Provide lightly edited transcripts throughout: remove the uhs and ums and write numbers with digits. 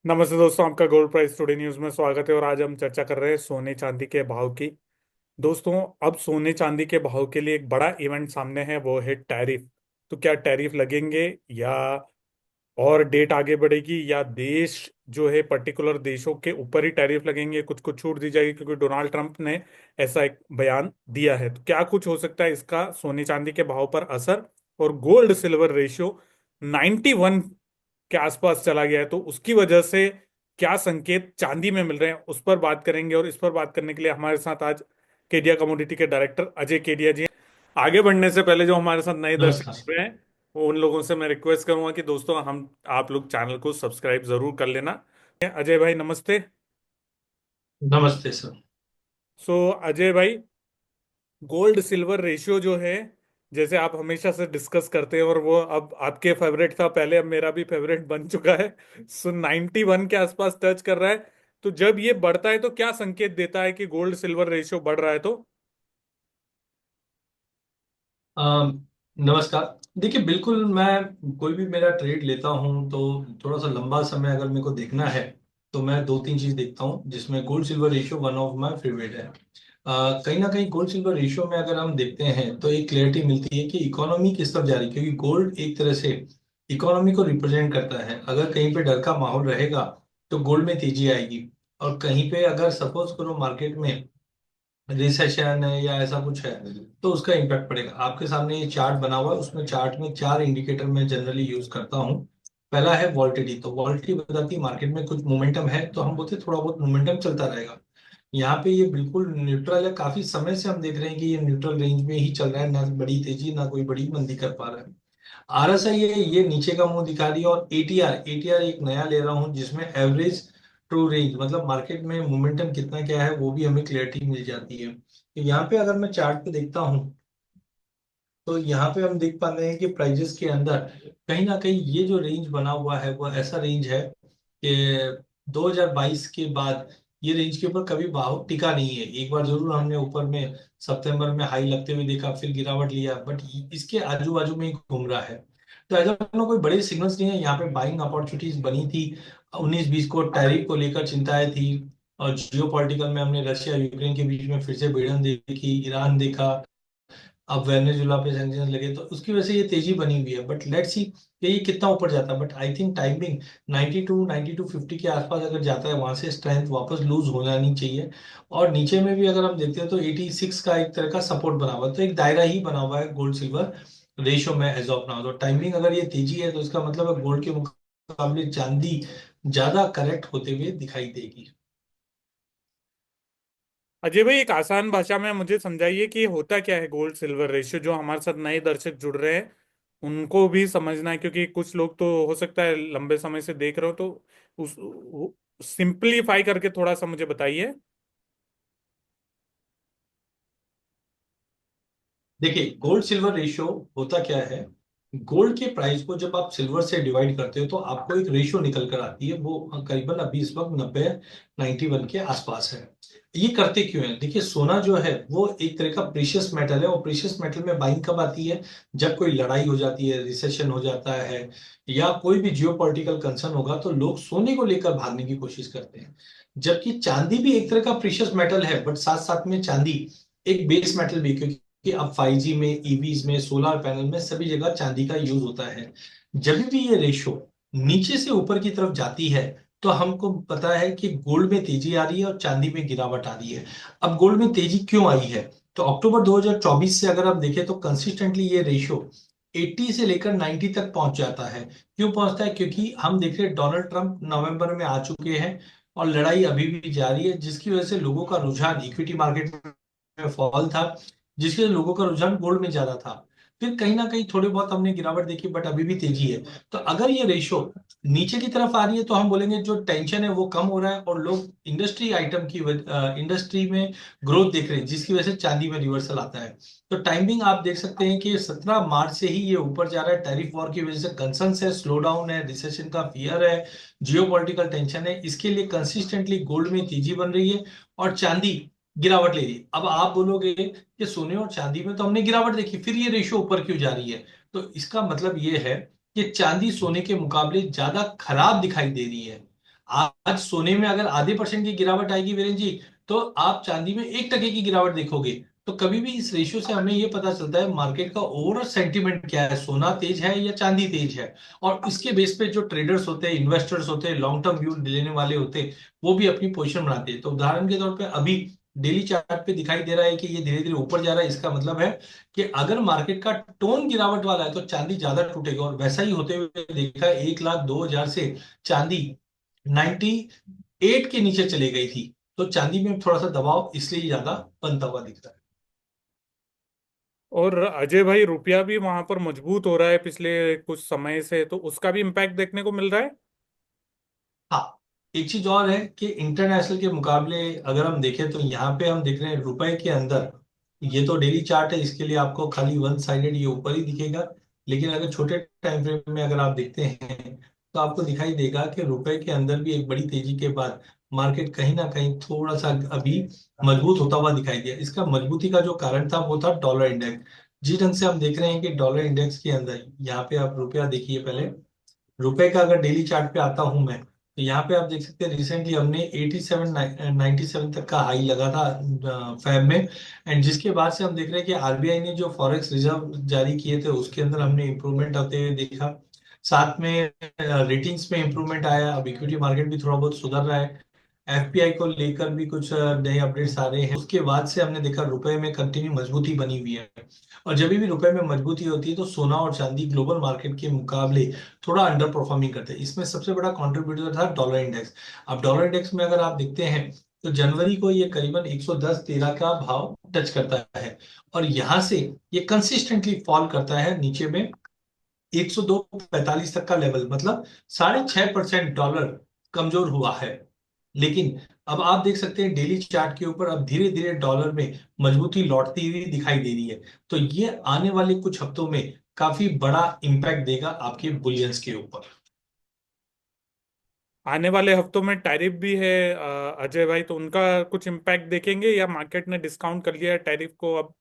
नमस्ते दोस्तों, आपका गोल्ड प्राइस टुडे न्यूज में स्वागत है। और आज हम चर्चा कर रहे हैं सोने चांदी के भाव की। दोस्तों, अब सोने चांदी के भाव के लिए एक बड़ा इवेंट सामने है, वो है टैरिफ। तो क्या टैरिफ लगेंगे या और डेट आगे बढ़ेगी, या देश जो है पर्टिकुलर देशों के ऊपर ही टैरिफ लगेंगे, कुछ कुछ छूट दी जाएगी, क्योंकि डोनाल्ड ट्रंप ने ऐसा एक बयान दिया है। तो क्या कुछ हो सकता है इसका सोने चांदी के भाव पर असर। और गोल्ड सिल्वर रेशियो 91 के आसपास चला गया है, तो उसकी वजह से क्या संकेत चांदी में मिल रहे हैं, उस पर बात करेंगे। और इस पर बात करने के लिए हमारे साथ आज केडिया कमोडिटी के डायरेक्टर अजय केडिया जी हैं। आगे बढ़ने से पहले जो हमारे साथ नए दर्शक नमस्कार। जुड़ रहे हैं, वो उन लोगों से मैं रिक्वेस्ट करूंगा कि दोस्तों हम आप लोग चैनल को सब्सक्राइब जरूर कर लेना। अजय भाई नमस्ते। नमस्ते सर। सो अजय भाई, गोल्ड सिल्वर रेशियो जो है, जैसे आप हमेशा से डिस्कस करते हैं, और वो अब आपके फेवरेट था पहले, अब मेरा भी फेवरेट बन चुका है। सो 91 के आसपास टच कर रहा है। तो जब ये बढ़ता है तो क्या संकेत देता है कि गोल्ड सिल्वर रेशियो बढ़ रहा है? तो अम, नमस्कार। देखिए, बिल्कुल मैं कोई भी मेरा ट्रेड लेता हूं तो थोड़ा सा लंबा समय अगर मेरे को देखना है तो मैं दो तीन चीज देखता हूं, जिसमें gold silver ratio one of my favourite है। कहीं ना कहीं गोल्ड सिल्वर रेशियो में अगर हम देखते हैं तो एक क्लैरिटी मिलती है कि इकोनॉमी किस तरफ जा रही है, क्योंकि गोल्ड एक तरह से इकोनॉमी को रिप्रेजेंट करता है। अगर कहीं पे डर का माहौल रहेगा तो गोल्ड में तेजी आएगी, और कहीं पे अगर सपोज करो मार्केट में रिसेशन है या ऐसा कुछ है तो उसका इम्पैक्ट पड़ेगा। आपके सामने ये चार्ट बना हुआ है, उसमें चार्ट में चार इंडिकेटर मैं जनरली यूज करता हूँ। पहला है वॉल्टिटी। तो वॉल्टिटी बताती है मार्केट में कुछ मोमेंटम है, तो हम बोलते हैं थोड़ा बहुत मोमेंटम चलता रहेगा। यहाँ पे ये बिल्कुल न्यूट्रल है, काफी समय से हम देख रहे हैं कि ये न्यूट्रल रेंज में ही चल रहा है, ना बड़ी तेजी ना कोई बड़ी मंदी कर पा रहा है। आरएसआई है, ये नीचे का मुंह दिखा रही है। और एटीआर, एटीआर एक नया ले रहा हूँ जिसमें एवरेज ट्रू रेंज, मतलब मार्केट में मोमेंटम कितना क्या है वो भी हमें क्लियरिटी मिल जाती है। तो यहाँ पे अगर मैं चार्ट पे देखता हूँ तो यहाँ पे हम देख पाते हैं कि प्राइजेस के अंदर कहीं ना कहीं ये जो रेंज बना हुआ है वो ऐसा रेंज है कि 2022 के बाद ये रेंज के ऊपर कभी भाव टिका नहीं है। एक बार जरूर हमने ऊपर में सितंबर में हाई लगते हुए देखा, फिर गिरावट लिया, बट इसके आजू बाजू में ही घूम रहा है। तो ऐसा कोई बड़े सिग्नल्स नहीं है। यहाँ पे बाइंग अपॉर्चुनिटीज बनी थी। 19-20 को टैरिफ को लेकर चिंताएं थी, और जियो पॉलिटिकल में हमने रशिया यूक्रेन के बीच में फिर से भिड़न देखी, ईरान देखा, अब वेनेजुला पे सैंक्शन लगे, तो उसकी वजह से ये तेजी बनी हुई है। बट लेट्स सी कि ये कितना ऊपर जाता है। बट आई थिंक टाइमिंग 92-9250 के आसपास अगर जाता है, वहां से स्ट्रेंथ वापस लूज हो जानी चाहिए। और नीचे में भी अगर हम देखते हैं तो 86 का एक तरह का सपोर्ट बना हुआ है, तो एक दायरा ही बना हुआ है गोल्ड सिल्वर रेशियो में एज ऑफ नाउ। तो टाइमिंग अगर ये तेजी है तो इसका मतलब है गोल्ड के मुकाबले चांदी ज्यादा करेक्ट होते हुए दिखाई देगी। अजय भाई, एक आसान भाषा में मुझे समझाइए कि होता क्या है गोल्ड सिल्वर रेशियो, जो हमारे साथ नए दर्शक जुड़ रहे हैं उनको भी समझना है, क्योंकि कुछ लोग तो हो सकता है लंबे समय से देख रहे हो। तो उस सिंपलीफाई करके थोड़ा सा मुझे बताइए। देखिए, गोल्ड सिल्वर रेशियो होता क्या है। गोल्ड के प्राइस को जब आप सिल्वर से डिवाइड करते हो तो आपको एक रेशियो निकल कर आती है, वो करीबन अभी इस वक्त 91 के आसपास है। ये करते क्यों है? देखिए, सोना जो है वो एक तरह का प्रीशियस मेटल है, और प्रीशियस मेटल में बाइंग कब आती है? जब कोई लड़ाई हो जाती है, रिसेशन हो जाता है, या कोई भी जियो पॉलिटिकल कंसर्न होगा तो लोग सोने को लेकर भागने की कोशिश करते हैं। जबकि चांदी भी एक तरह का प्रीशियस मेटल है, बट साथ साथ में चांदी एक बेस मेटल भी, क्योंकि कि अब 5G में, ईवीज में, सोलर पैनल में सभी जगह चांदी का यूज होता है। जब भी ये रेशो नीचे से ऊपर की तरफ जाती है तो हमको पता है कि गोल्ड में तेजी आ रही है और चांदी में गिरावट आ रही है। अब गोल्ड में तेजी क्यों आई है? तो अक्टूबर 2024 से अगर आप देखें तो कंसिस्टेंटली ये रेशियो 80 से लेकर 90 तक पहुंच जाता है। क्यों पहुंचता है? क्योंकि हम देख रहे हैं डोनाल्ड ट्रंप नवंबर में आ चुके हैं, और लड़ाई अभी भी जारी है, जिसकी वजह से लोगों का रुझान इक्विटी मार्केट में फॉल था, जिसके वजह से लोगों का रुझान गोल्ड में ज्यादा था। फिर कहीं ना कहीं थोड़ी बहुत हमने गिरावट देखी, बट अभी भी तेजी है। तो अगर ये रेशो नीचे की तरफ आ रही है तो हम बोलेंगे जो टेंशन है वो कम हो रहा है, और लोग इंडस्ट्री आइटम की इंडस्ट्री में ग्रोथ देख रहे हैं, जिसकी वजह से चांदी में रिवर्सल आता है। तो टाइमिंग आप देख सकते हैं कि 17 मार्च से ही ये ऊपर जा रहा है। टैरिफ वॉर की वजह से कंसर्न है, स्लो डाउन है, रिसेशन का फियर है, जियो पॉलिटिकल टेंशन है, इसके लिए कंसिस्टेंटली गोल्ड में तेजी बन रही है और चांदी गिरावट ले रही है। अब आप बोलोगे कि सोने और चांदी में तो हमने गिरावट देखी, फिर ये रेशियो ऊपर क्यों जा रही है? तो इसका मतलब ये है कि चांदी सोने के मुकाबले ज्यादा खराब दिखाई दे रही है। आज सोने में अगर आधे परसेंट की गिरावट आएगी वीरेन जी, तो आप चांदी में 1% की गिरावट देखोगे। तो कभी भी इस रेशियो से हमें ये पता चलता है मार्केट का ओवरऑल सेंटीमेंट क्या है, सोना तेज है या चांदी तेज है। और इसके बेस पे जो ट्रेडर्स होते हैं, इन्वेस्टर्स होते हैं, लॉन्ग टर्म व्यू लेने वाले होते हैं, वो भी अपनी पोजीशन बनाते हैं। तो उदाहरण के तौर पे अभी डेली चार्ट पे दिखाई दे रहा है कि ये धीरे धीरे ऊपर जा रहा है। इसका मतलब है कि अगर मार्केट का टोन गिरावट वाला है तो चांदी ज्यादा टूटेगा, और वैसा ही होते हुए देखा 1,02,000 से चांदी 98 के नीचे चले गई थी। तो चांदी में थोड़ा सा दबाव इसलिए ज्यादा बनता हुआ दिख रहा है। और अजय भाई, रुपया भी वहां पर मजबूत हो रहा है पिछले कुछ समय से, तो उसका भी इम्पैक्ट देखने को मिल रहा है। हाँ, एक चीज और है कि इंटरनेशनल के मुकाबले अगर हम देखें तो यहाँ पे हम देख रहे हैं रुपए के अंदर, ये तो डेली चार्ट है, इसके लिए आपको खाली वन साइडेड ये ऊपर ही दिखेगा। लेकिन अगर छोटे टाइम फ्रेम में अगर आप देखते हैं तो आपको दिखाई देगा कि रुपए के अंदर भी एक बड़ी तेजी के बाद मार्केट कहीं ना कहीं थोड़ा सा अभी मजबूत होता हुआ दिखाई दिया। इसका मजबूती का जो कारण था वो था डॉलर इंडेक्स। जिस ढंग से हम देख रहे हैं कि डॉलर इंडेक्स के अंदर, यहाँ पे आप रुपया देखिए पहले, रुपए का अगर डेली चार्ट पे आता हूं मैं, तो यहाँ पे आप देख सकते हैं रिसेंटली हमने 87 97 तक का हाई लगा था फैब में। एंड जिसके बाद से हम देख रहे हैं कि आरबीआई ने जो फॉरेक्स रिजर्व जारी किए थे उसके अंदर हमने इंप्रूवमेंट आते हुए देखा। साथ में रेटिंग्स में इंप्रूवमेंट आया। अब इक्विटी मार्केट भी थोड़ा बहुत सुधर रहा है। एफपीआई को लेकर भी कुछ नए अपडेट्स आ रहे हैं। उसके बाद से हमने देखा रुपए में कंटिन्यू मजबूती बनी हुई है। और जब भी रुपए में मजबूती होती है तो सोना और चांदी ग्लोबल मार्केट के मुकाबले थोड़ा अंडर परफॉर्मिंग करते हैं। इसमें सबसे बड़ा कंट्रीब्यूटर था डॉलर इंडेक्स। अब डॉलर इंडेक्स में अगर आप देखते हैं तो जनवरी को ये करीबन 110-13 का भाव टच करता है, और यहां से ये कंसिस्टेंटली फॉल करता है नीचे में 102.45 तक का लेवल, मतलब 6.5% डॉलर कमजोर हुआ है। लेकिन अब आप देख सकते हैं डेली चार्ट के ऊपर अब धीरे धीरे डॉलर में मजबूती लौटती हुई दिखाई दे रही है। तो ये आने वाले कुछ हफ्तों में काफी बड़ा इंपैक्ट देगा आपके बुलियंस के ऊपर। आने वाले हफ्तों में टैरिफ भी है अजय भाई, तो उनका कुछ इम्पैक्ट देखेंगे या मार्केट ने डिस्काउंट कर लिया है टैरिफ को अब।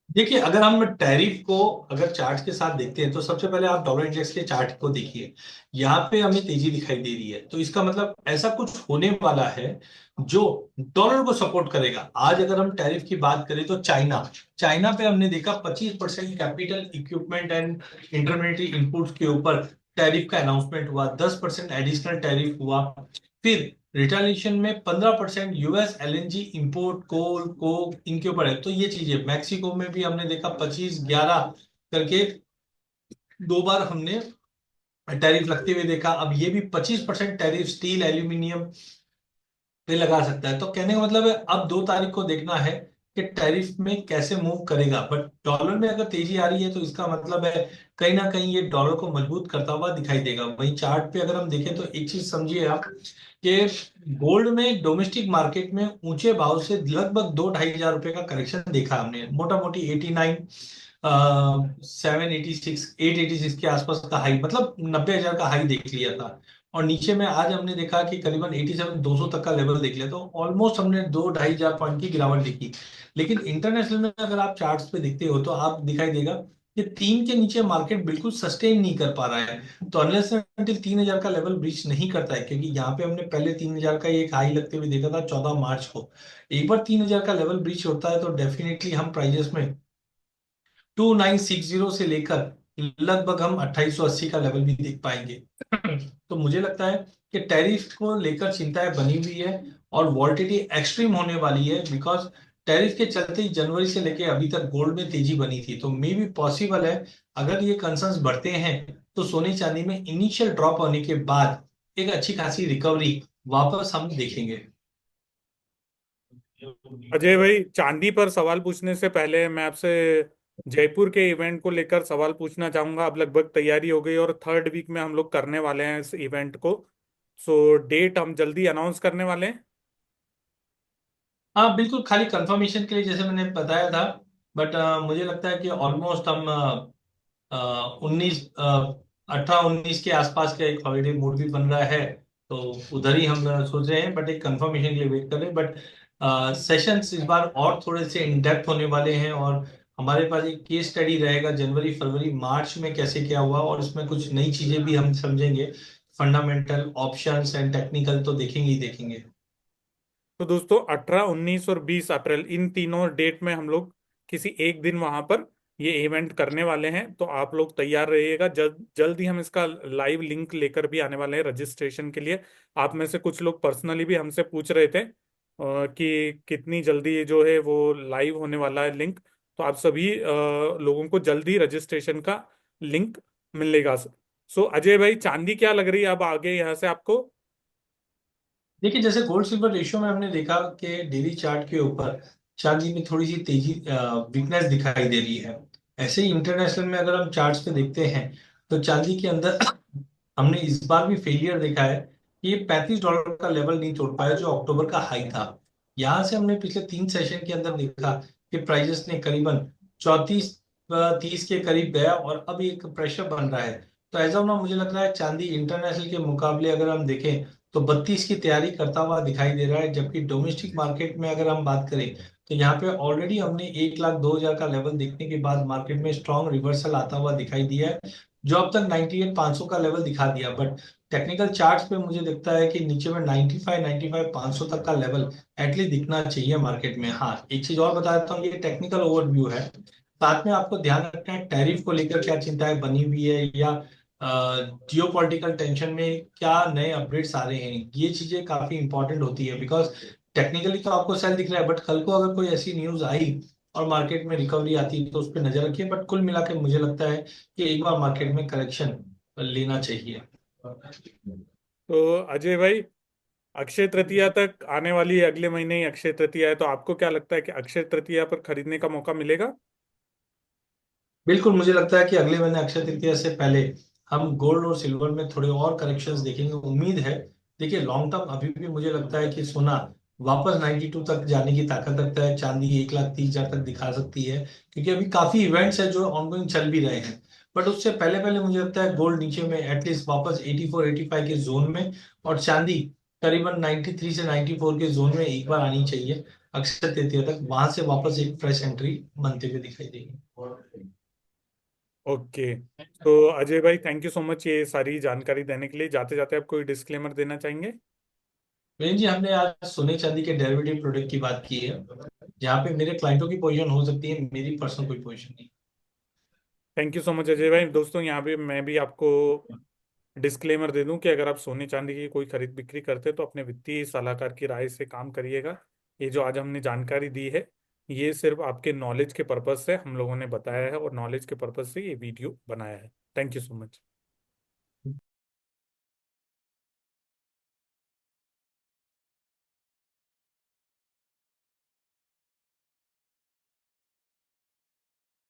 देखिए, अगर हम टैरिफ को अगर चार्ट के साथ देखते हैं तो सबसे पहले आप डॉलर इंडेक्स के चार्ट को देखिए। यहाँ पे हमें तेजी दिखाई दे रही है, तो इसका मतलब ऐसा कुछ होने वाला है जो डॉलर को सपोर्ट करेगा। आज अगर हम टैरिफ की बात करें तो चाइना चाइना पे हमने देखा 25% capital equipment and intermediary inputs के ऊपर टैरिफ का अनाउंसमेंट हुआ, 10% एडिशनल टैरिफ हुआ। फिर रिटेलिएशन में 15% यूएस एलएनजी इंपोर्ट, कोल, कोक, इनके ऊपर है। तो ये चीजें मैक्सिको में भी हमने देखा 25-11 करके दो बार हमने टैरिफ लगते हुए देखा। अब ये भी 25% टैरिफ स्टील एल्यूमिनियम पे लगा सकता है। तो कहने का मतलब है अब 2 तारीख को देखना है कि टैरिफ में कैसे मूव करेगा। बट डॉलर में अगर तेजी आ रही है तो इसका मतलब है कहीं ना कहीं ये डॉलर को मजबूत करता हुआ दिखाई देगा। वहीं चार्ट पे अगर हम देखें तो एक चीज समझिए आप कि गोल्ड में डोमेस्टिक मार्केट में ऊंचे भाव से लगभग 2-2,500 रुपए का करेक्शन देखा हमने। मोटा मोटी 89, 786, 886 के आसपास का हाई, मतलब 90,000 का हाई देख लिया था। और नीचे में आज हमने देखा कि करीबन 87,200 तक का लेवल देख लिया, तो ऑलमोस्ट हमने 2-2,500 पॉइंट की गिरावट देखी। लेकिन इंटरनेशनल में अगर आप चार्ट्स पे देखते हो तो आप दिखाई देगा कि 3 के नीचे मार्केट बिल्कुल सस्टेन नहीं कर पा रहा है। तो अनलेस अनटिल 3,000 का लेवल ब्रीच नहीं करता है, क्योंकि यहाँ पे हमने पहले 3,000 का एक हाई लगते हुए देखा था 14 मार्च को। एक बार 3,000 का लेवल ब्रीच होता है तो डेफिनेटली हम प्राइजेस में 2960 से लेकर लगभग हम 2880 का लेवल भी देख पाएंगे। तो मुझे लगता है कि टैरिफ को लेकर चिंताएं बनी हुई है और वॉल्टिलिटी एक्सट्रीम होने वाली है, बिकॉज टैरिफ के चलते ही जनवरी से लेकर अभी तक गोल्ड में तेजी बनी थी। तो मे भी पॉसिबल है अगर ये कंसर्न्स बढ़ते हैं तो सोने चांदी में इनिशियल ड्रॉप होने के बाद एक अच्छी खासी रिकवरी वापस हम देखेंगे। अजय भाई, चांदी पर सवाल पूछने से पहले मैं आपसे जयपुर के इवेंट को लेकर सवाल पूछना चाहूंगा। अब लगभग तैयारी हो गई और थर्ड वीक में हम लोग करने वाले हैं इस इवेंट को। सो डेट हम जल्दी अनाउंस करने वाले हैं। हाँ बिल्कुल, खाली कंफर्मेशन के लिए जैसे मैंने बताया था। बट मुझे लगता है कि ऑलमोस्ट हम 18-19 के आसपास का एक हॉलीडे मूड भी बन रहा है। तो उधर ही हम सोच रहे हैं, बट एक कंफर्मेशन के लिए वेट कर रहे हैं। बट सेशंस इस बार और थोड़े से इन डेप्थ होने वाले हैं, और हमारे पास एक केस स्टडी रहेगा जनवरी फरवरी मार्च में कैसे क्या हुआ, और इसमें कुछ नई चीजें भी हम समझेंगे। फंडामेंटल, ऑप्शंस एंड टेक्निकल तो देखेंगे ही देखेंगे। तो दोस्तों 18, 19 और 20 अप्रैल इन तीनों डेट में हम लोग किसी एक दिन वहां पर ये इवेंट करने वाले हैं। तो आप लोग तैयार रहिएगा। जल्द जल्द ही हम इसका लाइव लिंक लेकर भी आने वाले हैं रजिस्ट्रेशन के लिए। आप में से कुछ लोग पर्सनली भी हमसे पूछ रहे थे कि कितनी जल्दी ये जो है वो लाइव होने वाला है लिंक। तो आप सभी लोगों को जल्दी रजिस्ट्रेशन का लिंक मिलेगा। सो अजय भाई, चांदी क्या लग रही है अब आगे यहाँ से आपको? देखिए, जैसे गोल्ड सिल्वर रेशियो में हमने देखा कि डेली चार्ट के ऊपर चांदी में थोड़ी सी तेजी, वीकनेस दिखाई दे रही है। ऐसे ही इंटरनेशनल में अगर हम चार्ट्स पे देखते हैं तो चांदी के अंदर हमने इस बार भी फेलियर देखा है कि ये $35 का लेवल नहीं तोड़ पाया जो अक्टूबर का हाई था। यहाँ से हमने पिछले 3 सेशन के अंदर देखा कि प्राइजेस ने करीबन 34-30 के करीब गया और अब एक प्रेशर बन रहा है। तो एज ऑफ नाउ मुझे लग रहा है चांदी इंटरनेशनल के मुकाबले अगर हम देखें तो 32 की तैयारी करता हुआ दिखाई दे रहा है। जबकि डोमेस्टिक मार्केट में अगर हम बात करें तो यहाँ पे ऑलरेडी हमने 1,02,000 का लेवल देखने के बाद मार्केट में स्ट्रॉन्ग रिवर्सल आता हुआ दिखाई दिया है, जो अब तक 98,500 का लेवल दिखा दिया। बट टेक्निकल चार्ट्स पे मुझे दिखता है कि नीचे में 95 तक का लेवल एटलीस्ट दिखना चाहिए मार्केट में। हाँ, एक चीज और बता देता हूँ, ये टेक्निकल ओवरव्यू है। साथ में आपको ध्यान रखना है टैरिफ को लेकर क्या चिंताएं बनी हुई है, या जियो पॉलिटिकल टेंशन में क्या नए अपडेट्स आ रहे हैं। ये चीजें काफी इंपॉर्टेंट होती है, बिकॉज टेक्निकली तो आपको सेल दिख रहा है, बट कल को अगर कोई ऐसी न्यूज आई और मार्केट में रिकवरी आती है तो उस पर नजर रखिए। बट कुल मिला के मुझे लगता है कि एक बार मार्केट में करेक्शन लेना चाहिए। तो अजय भाई, अक्षय तृतीया तक आने वाली है, अगले महीने ही अक्षय तृतीया है। तो आपको क्या लगता है कि अक्षय तृतीया पर खरीदने का मौका मिलेगा? बिल्कुल, मुझे लगता है कि अगले महीने अक्षय तृतीया से पहले हम गोल्ड और सिल्वर में थोड़े और करेक्शंस देखेंगे, उम्मीद है। देखिए, लॉन्ग टर्म अभी भी मुझे लगता है कि सोना वापस 92 तक जाने की ताकत रखता है, चांदी 1,30,000 तक दिखा सकती है, क्योंकि अभी काफी इवेंट्स है जो ऑनगोइंग चल भी रहे हैं। बट उससे पहले पहले मुझे लगता है गोल्ड नीचे में एटलीस्ट वापस 84-85 के जोन में, और चांदी करीबन 93 से 94 के जोन में एक बार आनी चाहिए अक्षय तृतीया तक। वहां से वापस एक फ्रेश एंट्री बनते हुए दिखाई देगी। ओके। तो अजय भाई, थैंक यू सो मच ये सारी जानकारी देने के लिए। जाते जाते आप कोई डिस्क्लेमर देना चाहेंगे? वेन जी, हमने आज सोने चांदी के डेरिवेटिव प्रोडक्ट की बात की है, जहाँ पे मेरे क्लाइंटों की पोजीशन हो सकती है, मेरी पर्सनल कोई पोजीशन नहीं। Thank you so much Ajay भाई। दोस्तों, यहाँ पे मैं भी आपको डिस्क्लेमर दे दूं कि अगर आप सोने चांदी की कोई खरीद बिक्री करते हैं तो अपने वित्तीय सलाहकार की राय से काम करिएगा। ये जो आज हमने जानकारी दी है, ये सिर्फ आपके नॉलेज के पर्पज से हम लोगों ने बताया है और नॉलेज के पर्पज से ये वीडियो बनाया है। Thank you so much.